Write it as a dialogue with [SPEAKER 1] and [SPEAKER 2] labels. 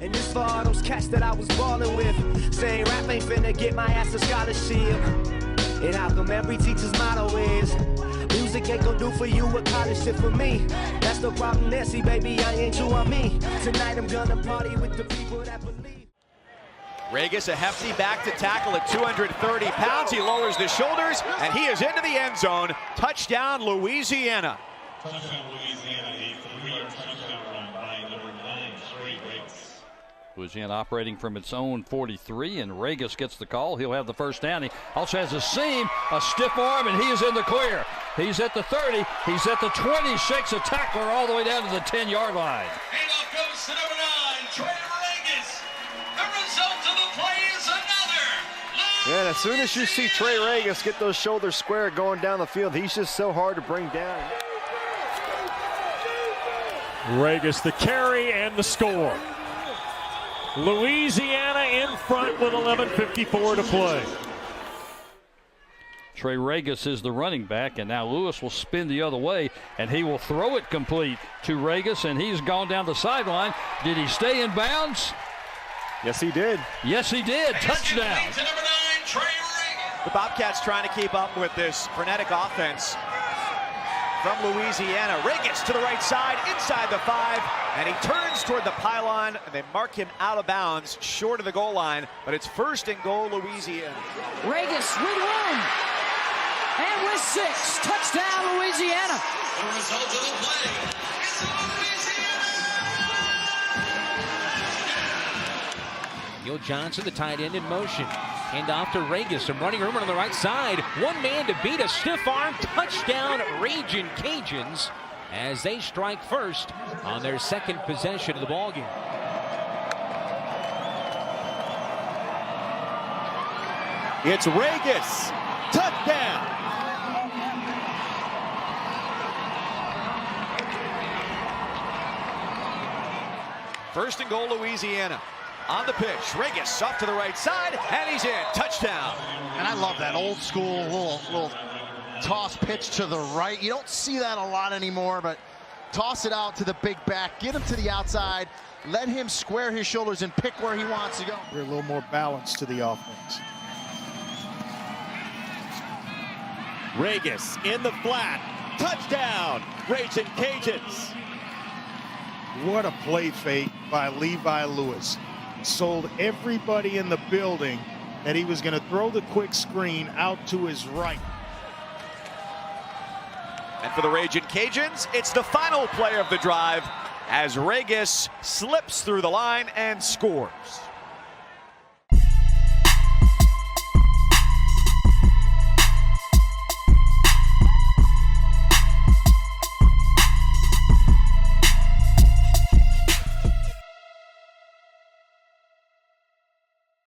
[SPEAKER 1] And this for all those cats that I was ballin' with. Saying rap ain't finna get my ass a scholarship. And how come every teacher's motto is music ain't gon' do for you what college did for me. That's the problem there, see baby, I ain't you on me. Tonight I'm gonna party with the people that believe.
[SPEAKER 2] Ragas, a hefty back to tackle at 230 pounds. He lowers the shoulders, and he is into the end zone. Touchdown, Louisiana.
[SPEAKER 3] Touchdown, Louisiana, a 3-yard touchdown run by number 9, Trey Ragas.
[SPEAKER 4] Louisiana operating from its own 43, and Ragas gets the call. He'll have the first down. He also has a seam, a stiff arm, and he is in the clear. He's at the 30. He's at the 26, a tackler all the way down to the 10-yard line.
[SPEAKER 3] Handoff goes to number 9, Trey Ragas. The result of the play is another.
[SPEAKER 5] And as soon as you see Trey Ragas get those shoulders square going down the field, he's just so hard to bring down.
[SPEAKER 6] Ragas the carry and the score. Louisiana in front with 11:54 to play.
[SPEAKER 4] Trey Ragas is the running back, and now Lewis will spin the other way, and he will throw it complete to Ragas, and he's gone down the sideline. Did he stay in bounds?
[SPEAKER 5] Yes, he did.
[SPEAKER 4] Yes, he did. Touchdown.
[SPEAKER 3] To number 9, Trey Ragas.
[SPEAKER 2] The Bobcats trying to keep up with this frenetic offense from Louisiana. Ragas to the right side, inside the 5, and he turns toward the pylon, and they mark him out of bounds, short of the goal line, but it's first and goal, Louisiana.
[SPEAKER 7] Ragas with room, and with 6, touchdown, Louisiana.
[SPEAKER 3] The result of the play is Louisiana.
[SPEAKER 8] Neil Johnson, the tight end, in motion. Hand off to Ragas. Some running room on the right side. One man to beat, a stiff arm. Touchdown, Ragin' Cajuns, as they strike first on their second possession of the ballgame.
[SPEAKER 2] It's Ragas. Touchdown. First and goal, Louisiana. On the pitch, Ragas off to the right side, and he's in. Touchdown.
[SPEAKER 9] And I love that old school little toss pitch to the right. You don't see that a lot anymore, but toss it out to the big back, get him to the outside, let him square his shoulders and pick where he wants to go.
[SPEAKER 10] We're a little more balanced to the offense.
[SPEAKER 2] Ragas in the flat. Touchdown, Ragin' Cajuns.
[SPEAKER 10] What a play fake by Levi Lewis. Sold everybody in the building that he was going to throw the quick screen out to his right.
[SPEAKER 2] And for the Ragin' Cajuns, it's the final play of the drive as Ragas slips through the line and scores.